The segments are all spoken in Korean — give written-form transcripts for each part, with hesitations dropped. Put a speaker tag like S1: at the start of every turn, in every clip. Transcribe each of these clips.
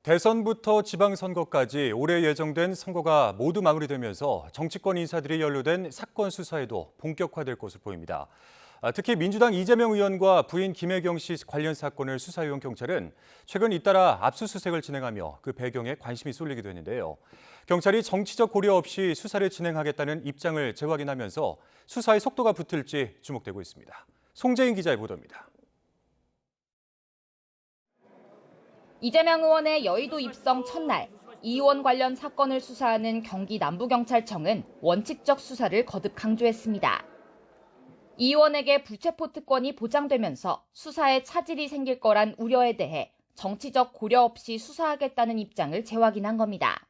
S1: 대선부터 지방선거까지 올해 예정된 선거가 모두 마무리되면서 정치권 인사들이 연루된 사건 수사에도 본격화될 것으로 보입니다. 특히 민주당 이재명 의원과 부인 김혜경 씨 관련 사건을 수사해온 경찰은 최근 잇따라 압수수색을 진행하며 그 배경에 관심이 쏠리기도 했는데요. 경찰이 정치적 고려 없이 수사를 진행하겠다는 입장을 재확인하면서 수사의 속도가 붙을지 주목되고 있습니다. 송재인 기자의 보도입니다.
S2: 이재명 의원의 여의도 입성 첫날, 이 의원 관련 사건을 수사하는 경기 남부경찰청은 원칙적 수사를 거듭 강조했습니다. 이 의원에게 불체포 특권이 보장되면서 수사에 차질이 생길 거란 우려에 대해 정치적 고려 없이 수사하겠다는 입장을 재확인한 겁니다.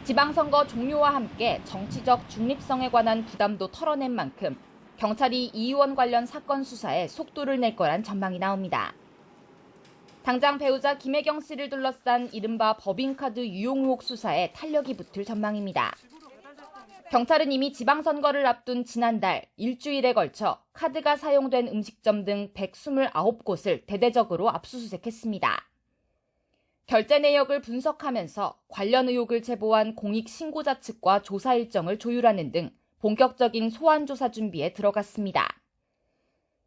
S2: 지방선거 종료와 함께 정치적 중립성에 관한 부담도 털어낸 만큼 경찰이 이 의원 관련 사건 수사에 속도를 낼 거란 전망이 나옵니다. 당장 배우자 김혜경 씨를 둘러싼 이른바 법인카드 유용 의혹 수사에 탄력이 붙을 전망입니다. 경찰은 이미 지방선거를 앞둔 지난달 일주일에 걸쳐 카드가 사용된 음식점 등 129곳을 대대적으로 압수수색했습니다. 결제 내역을 분석하면서 관련 의혹을 제보한 공익신고자 측과 조사 일정을 조율하는 등 본격적인 소환 조사 준비에 들어갔습니다.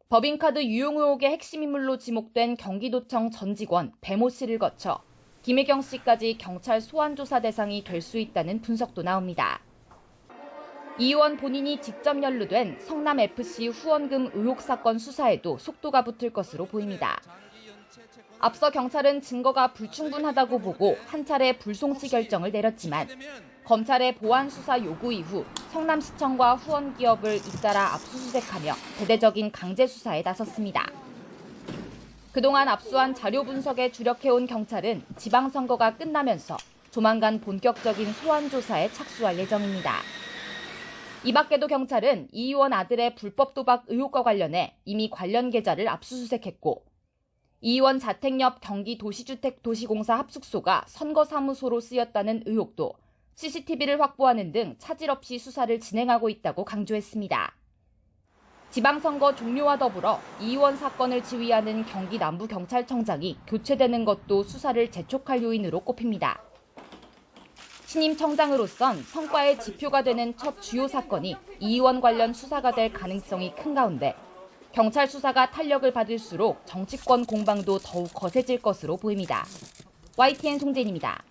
S2: 법인카드 유용 의혹의 핵심 인물로 지목된 경기도청 전 직원 배모 씨를 거쳐 김혜경 씨까지 경찰 소환 조사 대상이 될 수 있다는 분석도 나옵니다. 이 의원 본인이 직접 연루된 성남FC 후원금 의혹 사건 수사에도 속도가 붙을 것으로 보입니다. 앞서 경찰은 증거가 불충분하다고 보고 한 차례 불송치 결정을 내렸지만 검찰의 보안 수사 요구 이후 성남시청과 후원 기업을 잇따라 압수수색하며 대대적인 강제 수사에 나섰습니다. 그동안 압수한 자료 분석에 주력해온 경찰은 지방선거가 끝나면서 조만간 본격적인 소환 조사에 착수할 예정입니다. 이 밖에도 경찰은 이 의원 아들의 불법 도박 의혹과 관련해 이미 관련 계좌를 압수수색했고 이 의원 자택 옆 경기도시주택도시공사 합숙소가 선거사무소로 쓰였다는 의혹도 CCTV를 확보하는 등 차질 없이 수사를 진행하고 있다고 강조했습니다. 지방선거 종료와 더불어 이 의원 사건을 지휘하는 경기 남부경찰청장이 교체되는 것도 수사를 재촉할 요인으로 꼽힙니다. 신임 청장으로선 성과의 지표가 되는 첫 주요 사건이 이 의원 관련 수사가 될 가능성이 큰 가운데 경찰 수사가 탄력을 받을수록 정치권 공방도 더욱 거세질 것으로 보입니다. YTN 송재인입니다.